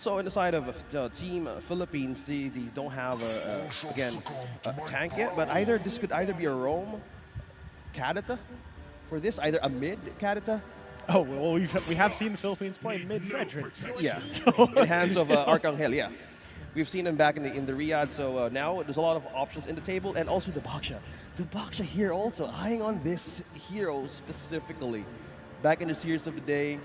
Also, on the side of Team Philippines, they don't have again a tank yet, but this could either be a roam Kadita for this, either a mid Kadita. Oh, well, we have seen the Philippines play mid Fredrin. Yeah, in hands of Arcangel. Yeah, we've seen him back in the Riyadh. So now there's a lot of options in the table, and also the Baksha. The Baksha here also eyeing on this hero specifically. Back in the series of the day,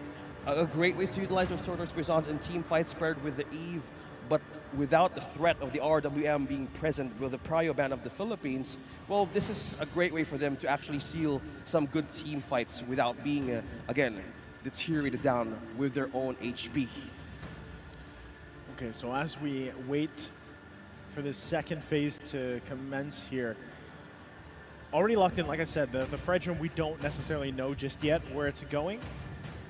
a great way to utilize those Tortoise Croissants in team fights paired with the Eve, but without the threat of the RWM being present with the Prio ban of the Philippines. Well, this is a great way for them to actually seal some good team fights without being, again, deteriorated down with their own HP. Okay, so as we wait for this second phase to commence here, already locked in, like I said, the Fredrin we don't necessarily know just yet where it's going.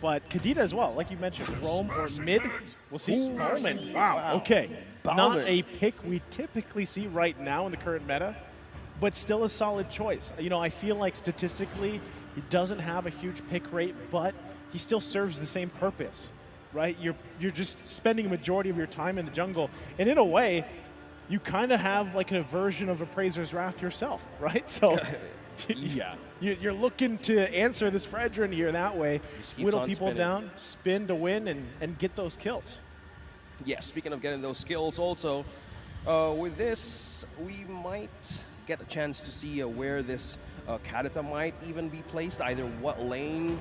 But Kadita as well, like you mentioned, roam or mid, we'll see. Bowman, wow, okay. Not a pick we typically see right now in the current meta, but still a solid choice. You know, I feel like statistically, he doesn't have a huge pick rate, but he still serves the same purpose, right? You're just spending a majority of your time in the jungle, and in a way, you kind of have like a version of Appraiser's Wrath yourself, right? So. Yeah. You're looking to answer this Fredrin here that way, whittle people spinning down, spin to win, and get those kills. Yeah, speaking of getting those skills also, with this, we might get a chance to see where this Kadita might even be placed, either what lane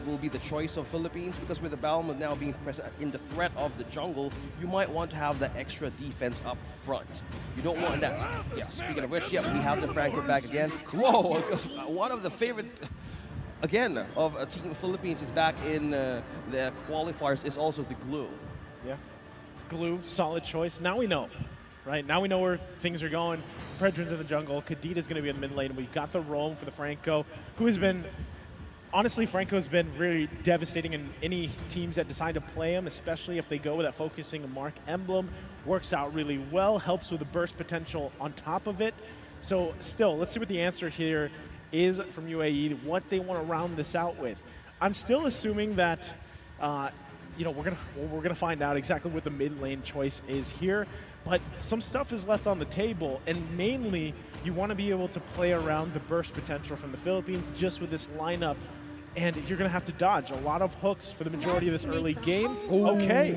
will be the choice of Philippines, because with the Balmond now being present in the threat of the jungle, you might want to have that extra defense up front. You don't want that. Yeah, speaking of which, yeah, we have the Franco back again. Whoa, one of the favorite, again, of Team Philippines is back in the qualifiers is also the glue. Yeah, glue, solid choice. Now we know. Right, now we know where things are going. Fredrin's in the jungle. Kadita's going to be in the mid lane. We've got the roam for the Franco, who has been, honestly, Franco's been really devastating in any teams that decide to play him, especially if they go with that focusing mark emblem. Works out really well, helps with the burst potential on top of it. So still, let's see what the answer here is from UAE, what they want to round this out with. I'm still assuming that, you know, we're gonna find out exactly what the mid lane choice is here. But some stuff is left on the table, and mainly you want to be able to play around the burst potential from the Philippines just with this lineup, and you're going to have to dodge a lot of hooks for the majority of this early game. Ooh. Okay.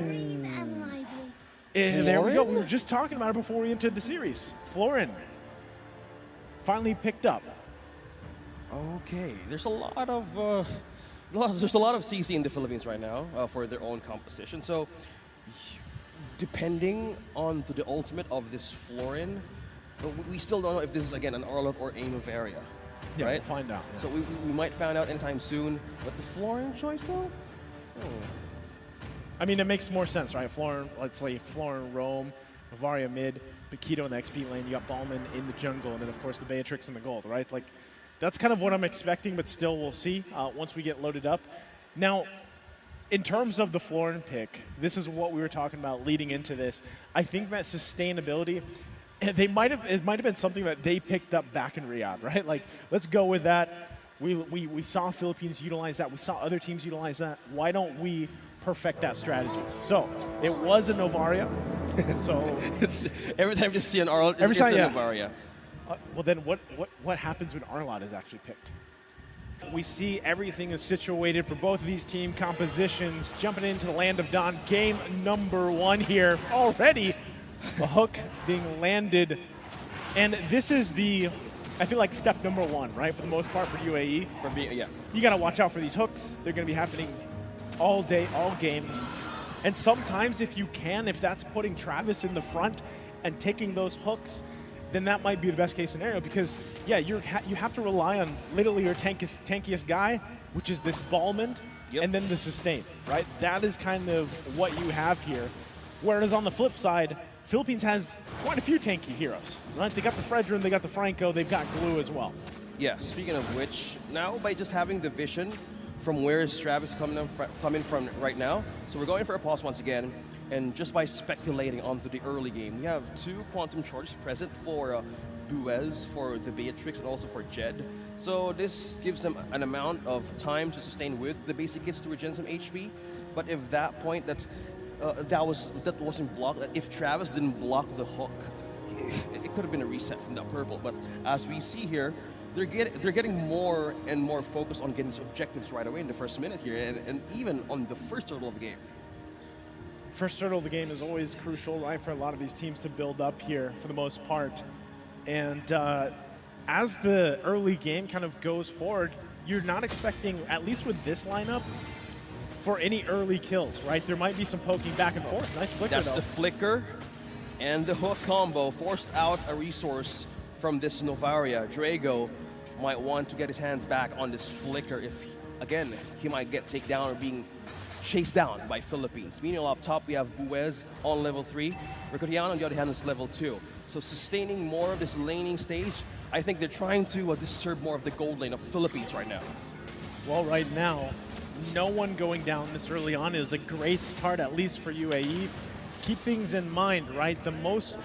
And there we go. We were just talking about it before we entered the series. Florin finally picked up. Okay, there's a lot of CC in the Philippines right now for their own composition. So, depending on the ultimate of this Florin, we still don't know if this is again an Arlot or a Novaria. Yeah, right? We'll find out. Yeah. So we might find out anytime soon. But the Florin choice though? Oh. I mean, it makes more sense, right? Florin, let's say Florin, Roam, Novaria mid, Paquito in the XP lane, you got Ballman in the jungle, and then of course the Beatrix in the gold, right? Like, that's kind of what I'm expecting, but still we'll see once we get loaded up. Now, in terms of the Florin pick, this is what we were talking about leading into this. I think that sustainability, it might have been something that they picked up back in Riyadh, right? Like, let's go with that. We saw Philippines utilize that. We saw other teams utilize that. Why don't we perfect that strategy? So it was a Novaria. So it's, every time you see an Arlot, it's a Novaria. Well, then what happens when Arlot is actually picked? We see everything is situated for both of these team compositions. Jumping into the Land of Dawn, game number 1 here. Already, the hook being landed. And this is I feel like step number 1, right? For the most part for UAE. Yeah. You got to watch out for these hooks. They're going to be happening all day, all game. And sometimes if you can, if that's putting Travis in the front and taking those hooks, then that might be the best case scenario because, yeah, you have to rely on literally your tankiest guy, which is this Ballman, and then the sustain, right? That is kind of what you have here. Whereas on the flip side, Philippines has quite a few tanky heroes, right? They got the Fredrin, they got the Franco, they've got Glue as well. Yeah, speaking of which, now by just having the vision from where is Travis coming from right now, so we're going for a pause once again. And just by speculating onto the early game, we have 2 Quantum Charges present for Buez, for the Beatrix, and also for Jed. So this gives them an amount of time to sustain with the basic hits to regen some HP. But if that point, that's that wasn't blocked. That if Travis didn't block the hook, it could have been a reset from that purple. But as we see here, they're getting more and more focused on getting these objectives right away in the first minute here, and even on the first turtle of the game. First turtle of the game is always crucial, right, for a lot of these teams to build up here for the most part. And as the early game kind of goes forward, you're not expecting, at least with this lineup, for any early kills, right? There might be some poking back and forth. Nice flicker, That's though. the flicker and the hook combo forced out a resource from this Novaria. Drago might want to get his hands back on this flicker if, again, he might get taken down or being chased down by Philippines. Meanwhile, up top, we have Buez on level 3. Ricotiano, on the other hand, is level 2. So sustaining more of this laning stage, I think they're trying to disturb more of the gold lane of Philippines right now. Well, right now, no one going down this early on is a great start, at least for UAE. Keep things in mind, right? For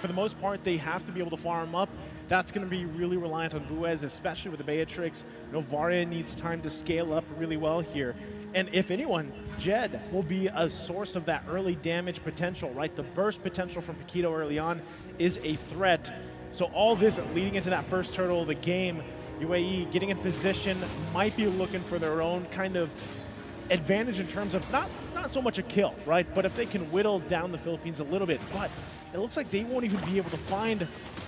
the most part, they have to be able to farm up. That's going to be really reliant on Buez, especially with the Beatrix. Novaria needs time to scale up really well here. And if anyone, Jed will be a source of that early damage potential, right? The burst potential from Paquito early on is a threat. So all this leading into that first turtle of the game, UAE getting in position, might be looking for their own kind of advantage in terms of not so much a kill, right? But if they can whittle down the Philippines a little bit, but it looks like they won't even be able to find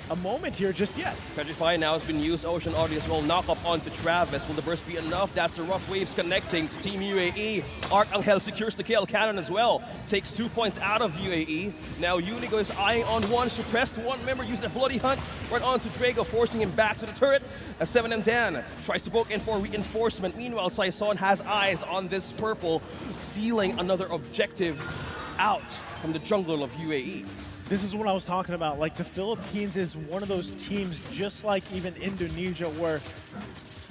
a moment here just yet. Petrify now has been used. Ocean Audi as well. Knock up onto Travis. Will the burst be enough? That's the rough waves connecting to Team UAE. Arcangel secures the kill. Cannon as well. Takes 2 points out of UAE. Now Unigo is eyeing on one. Suppressed one member using a bloody hunt. Right onto Drago, forcing him back to the turret. As 7M Dan tries to poke in for reinforcement. Meanwhile, Saison has eyes on this purple, stealing another objective out from the jungle of UAE. This is what I was talking about. Like, the Philippines is one of those teams, just like even Indonesia, where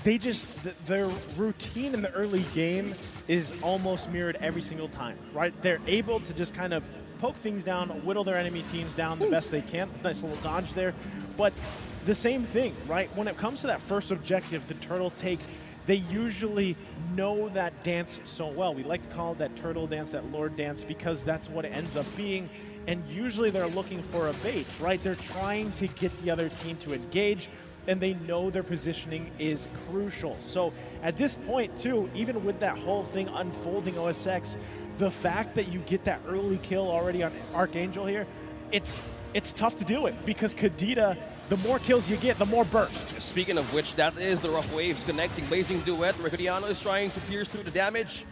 they just, their routine in the early game is almost mirrored every single time, right? They're able to just kind of poke things down, whittle their enemy teams down the best they can. Nice little dodge there. But the same thing, right? When it comes to that first objective, the turtle take, they usually know that dance so well. We like to call it that turtle dance, that lord dance, because that's what it ends up being. And usually they're looking for a bait, right? They're trying to get the other team to engage, and they know their positioning is crucial. So at this point, too, even with that whole thing unfolding OSX, the fact that you get that early kill already on Archangel here, it's tough to do it, because Kadita, the more kills you get, the more burst. Speaking of which, that is the rough waves connecting. Blazing Duet. Ricotiano is trying to pierce through the damage,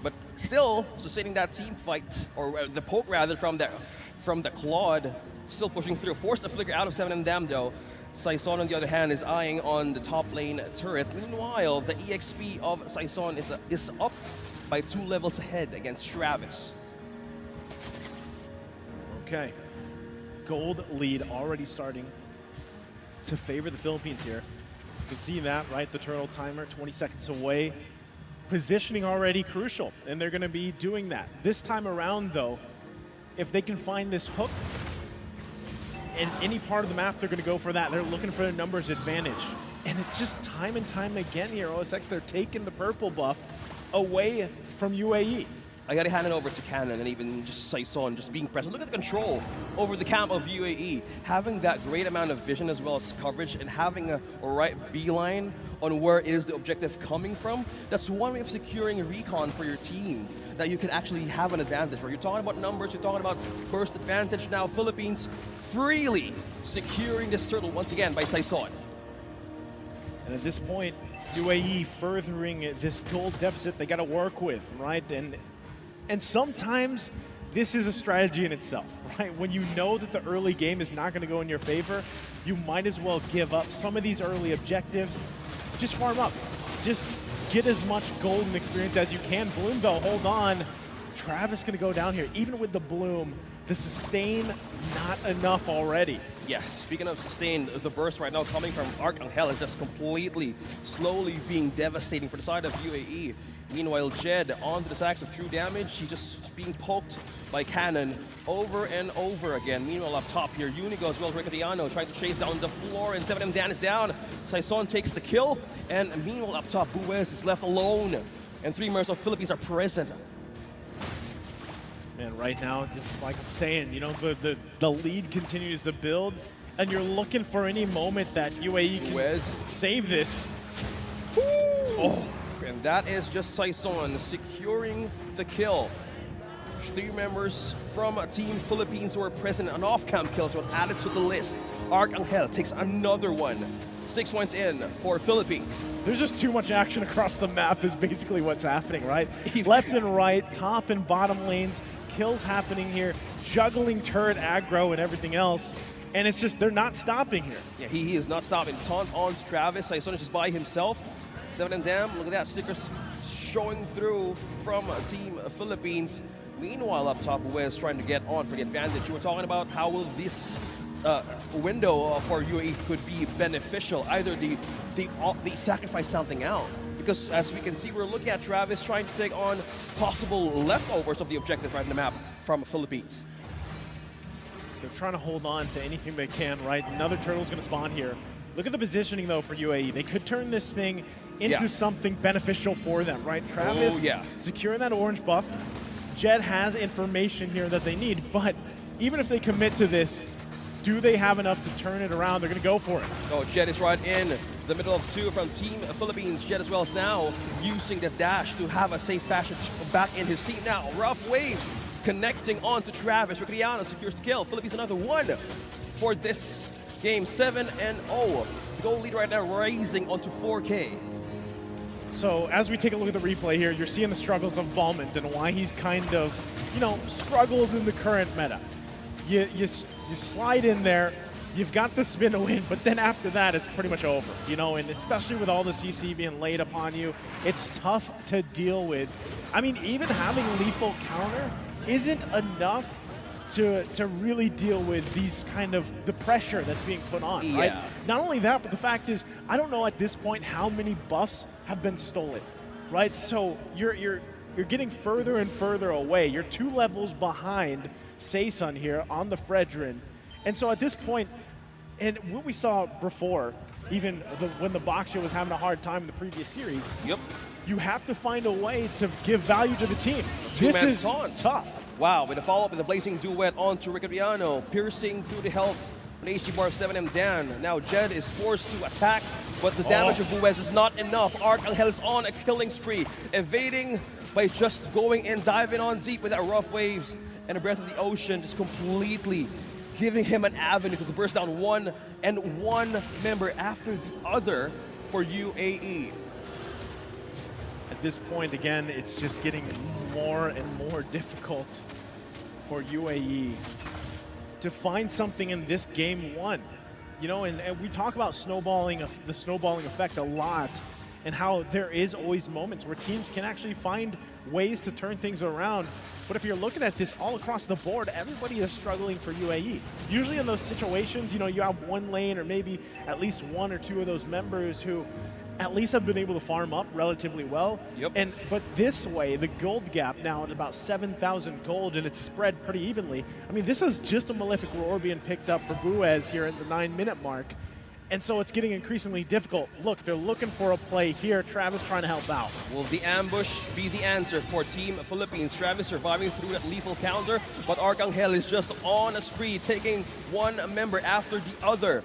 but still sustaining that team fight, or the poke rather, from the Claude, still pushing through. Forced a flicker out of 7M Dam though. Saison, on the other hand, is eyeing on the top lane turret. Meanwhile, the EXP of Saison is up by 2 levels ahead against Travis. Okay. Gold lead already starting to favor the Philippines here. You can see that, right? The turtle timer, 20 seconds away. Positioning already crucial, and they're going to be doing that. This time around, though, if they can find this hook in any part of the map, they're going to go for that. They're looking for a numbers advantage. And it's just time and time again here, OSX, they're taking the purple buff away from UAE. I gotta hand it over to Cannon and even just Saison just being present. Look at the control over the camp of UAE. Having that great amount of vision as well as coverage and having a right beeline on where is the objective coming from, that's one way of securing a recon for your team, that you can actually have an advantage. Where you're talking about numbers, you're talking about burst advantage. Now Philippines freely securing this turtle once again by Saison. And at this point, UAE furthering this gold deficit they got to work with, right? And sometimes this is a strategy in itself, right? When you know that the early game is not going to go in your favor, you might as well give up some of these early objectives. Just farm up. Just get as much gold and experience as you can. Bloom, though, hold on. Travis going to go down here. Even with the Bloom, the sustain, not enough already. Yeah, speaking of sustain, the burst right now coming from Arcangel is just completely, slowly being devastating for the side of UAE. Meanwhile, Jed onto the sacks of true damage. He's just being poked by Cannon over and over again. Meanwhile, up top here, Unigo as well as Ricotiano trying to chase down the floor, and 7M Dan is down. Saison takes the kill, and meanwhile, up top, Buez is left alone, and 3 members of Philippines are present. And right now, just like I'm saying, the lead continues to build, and you're looking for any moment that UAE can save this. Oh, and that is just Saison securing the kill. 3 members from Team Philippines who were present on off-camp kills were added to the list. Arcangel takes another one. 6 points in for Philippines. There's just too much action across the map is basically what's happening, right? Left and right, top and bottom lanes, kills happening here, juggling turret aggro and everything else. And it's just, they're not stopping here. Yeah, he is not stopping. Taunt on Travis. Saison is just by himself. 7 and Dam, look at that. Stickers showing through from Team Philippines. Meanwhile, up top, Wes trying to get on for the advantage. You were talking about how will this window for UAE could be beneficial. Either they sacrifice something out. Because as we can see, we're looking at Travis trying to take on possible leftovers of the objective right in the map from Philippines. They're trying to hold on to anything they can, right? Another turtle's going to spawn here. Look at the positioning, though, for UAE. They could turn this thing into something beneficial for them, right? Travis securing that orange buff. Jed has information here that they need, but even if they commit to this, do they have enough to turn it around? They're going to go for it. Oh, Jed is right in the middle of 2 from Team Philippines. Jed as well is now using the dash to have a safe passage back in his team now. Rough waves connecting on to Travis. Ricriano secures the kill. Philippines another one for this game. 7-0. The goal lead right now rising onto 4K. So as we take a look at the replay here, you're seeing the struggles of Valmont and why he's kind of, struggled in the current meta. You slide in there, you've got the spin to win, but then after that, it's pretty much over, and especially with all the CC being laid upon you, it's tough to deal with. I mean, even having lethal counter isn't enough to really deal with these kind of the pressure that's being put on, right? Not only that, but the fact is, I don't know at this point how many buffs have been stolen, right? So you're getting further and further away. You're 2 levels behind Saison here on the Fredrin. And so at this point, and what we saw before, even when the Baksha was having a hard time in the previous series, you have to find a way to give value to the team. This is tough. Wow, with a follow-up with a blazing duet onto Riccariano, piercing through the health on HG bar 7M Dan. Now Jed is forced to attack, but the damage of Buez is not enough. Arcangel is on a killing spree, evading by just going in, diving on deep with that rough waves and a breath of the ocean, just completely giving him an avenue to burst down one member after the other for UAE. At this point, again, it's just getting more and more difficult for UAE to find something in this game 1. And we talk about the snowballing effect a lot, and how there is always moments where teams can actually find ways to turn things around. But if you're looking at this all across the board, everybody is struggling for UAE. Usually in those situations, you have one lane or maybe at least 1 or 2 of those members who at least have been able to farm up relatively well. But this way, the gold gap now at about 7,000 gold, and it's spread pretty evenly. I mean, this is just a Malefic Roar being picked up for Buez here at the 9-minute mark. And so it's getting increasingly difficult. Look, they're looking for a play here. Travis trying to help out. Will the ambush be the answer for Team Philippines? Travis surviving through that lethal counter, but Arcangel is just on a spree, taking one member after the other.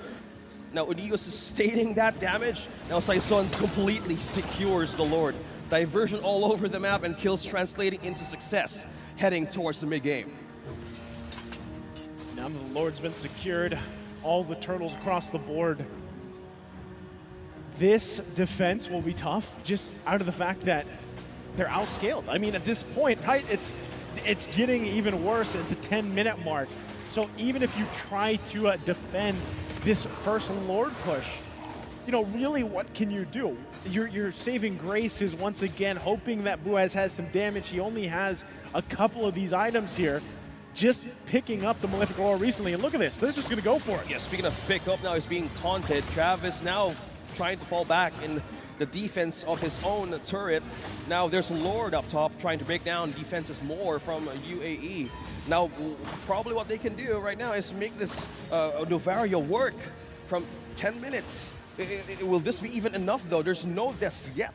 Now, Unigo sustaining that damage. Now, Saison completely secures the Lord. Diversion all over the map and kills translating into success, heading towards the mid-game. Now the Lord's been secured. All the turtles across the board. This defense will be tough, just out of the fact that they're outscaled. I mean, at this point, right, it's getting even worse at the 10-minute mark. So even if you try to defend this first Lord push, really what can you do? Your saving grace is once again hoping that Buez has some damage. He only has a couple of these items here. Just picking up the Malefic Roar recently, and look at this, they're just going to go for it. Yeah, speaking of pick up, now he's being taunted. Travis now trying to fall back in the defense of his own turret. Now there's a Lord up top trying to break down defenses more from UAE. Now, probably what they can do right now is make this Novaria work from 10 minutes. Will this be even enough, though? There's no deaths yet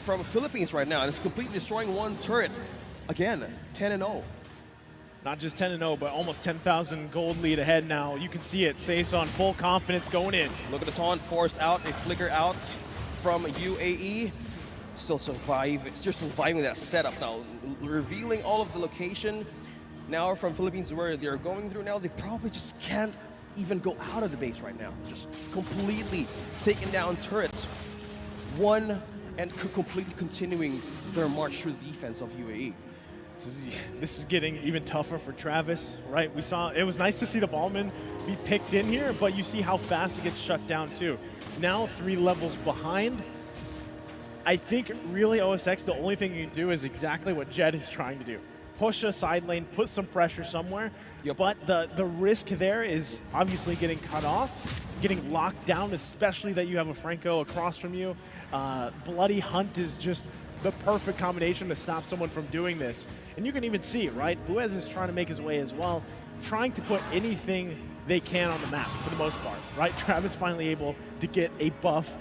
from Philippines right now, and it's completely destroying one turret. Again, 10-0. Not just 10-0, but almost 10,000 gold lead ahead now. You can see it. Saison full confidence going in. Look at the taunt forced out, a flicker out from UAE. Still surviving that setup now, revealing all of the location now from Philippines where they're going through now. They probably just can't even go out of the base right now. Just completely taking down turrets. One and completely continuing their march through the defense of UAE. This is getting even tougher for Travis, right? We saw it was nice to see the Ballman be picked in here, but you see how fast it gets shut down too. Now 3 levels behind. I think really OSX, the only thing you can do is exactly what Jed is trying to do. Push a side lane, put some pressure somewhere, but the risk there is obviously getting cut off, getting locked down, especially that you have a Franco across from you. Bloody Hunt is just the perfect combination to stop someone from doing this. And you can even see, right? Buez is trying to make his way as well, trying to put anything they can on the map for the most part, right? Travis finally able to get a buff,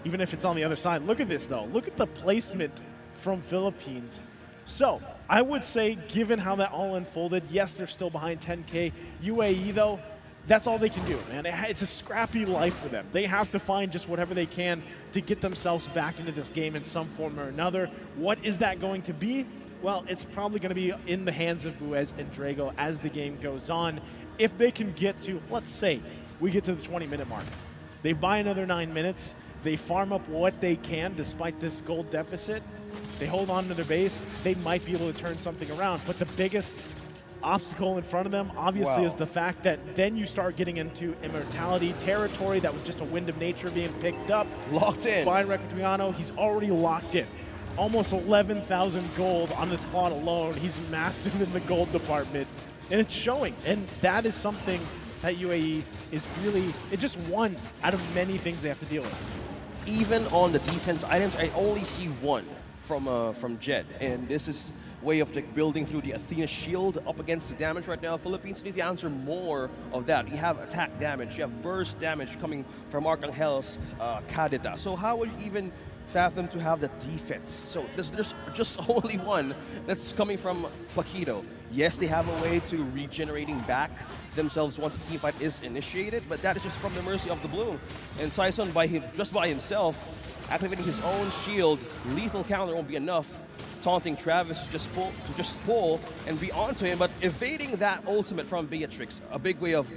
even if it's on the other side. Look at this though. Look at the placement from Philippines. So I would say, given how that all unfolded, yes, they're still behind 10K. UAE though, that's all they can do, man. It's a scrappy life for them. They have to find just whatever they can to get themselves back into this game in some form or another. What is that going to be? Well, it's probably going to be in the hands of Buez and Drago as the game goes on. If they can get to, let's say, we get to the 20-minute mark. They buy another 9 minutes. They farm up what they can despite this gold deficit. They hold on to their base. They might be able to turn something around. But the biggest obstacle in front of them obviously is the fact that then you start getting into immortality territory. That was just a wind of nature being picked up. Locked in. By Recreano, he's already locked in. Almost 11,000 gold on this plot alone. He's massive in the gold department, and it's showing. And that is something that UAE is really, it's just one out of many things they have to deal with. Even on the defense items, I only see one from Jed, and this is way of like building through the Athena shield up against the damage right now. Philippines need to answer more of that. You have attack damage, you have burst damage coming from Archangel's Kadita. So how would you even fathom to have that defense? So there's just only one that's coming from Paquito. Yes, they have a way to regenerating back themselves once the team fight is initiated, but that is just from the mercy of the Bloom. And Saison just by himself, activating his own shield, lethal counter won't be enough. Taunting Travis to just pull and be onto him, but evading that ultimate from Beatrix, a big way of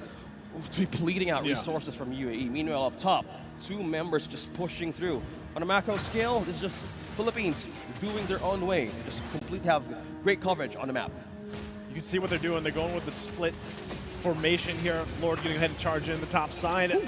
depleting out resources from UAE. Meanwhile, up top, 2 members just pushing through. On a macro scale, this is just Philippines doing their own way. They just completely have great coverage on the map. You can see what they're doing. They're going with the split formation here. Lord getting ahead and charging in the top side. Ooh.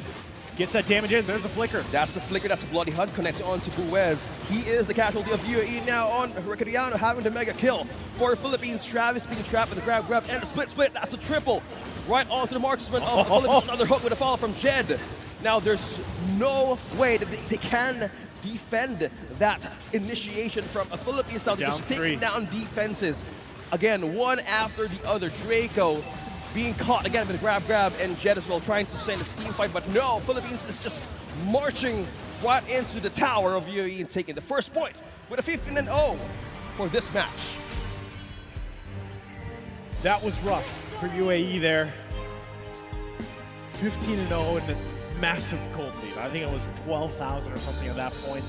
Gets that damage in. There's a flicker. That's the flicker. That's a Bloody Hunt connected on to Buez. He is the casualty of UAE now on Recreano having the mega kill. For Philippines, Travis being trapped with the grab, and the split. That's a triple. Right onto the marksman of Philippines. Another hook with a follow from Jed. Now there's no way that they can defend that initiation from a Philippines now. They're just taking down defenses. Again, one after the other. Draco being caught again with a grab, and Jed as well trying to send a team fight, but no, Philippines is just marching right into the tower of UAE and taking the first point with a 15-0 for this match. That was rough for UAE there. 15-0 and a massive gold lead. I think it was 12,000 or something at that point.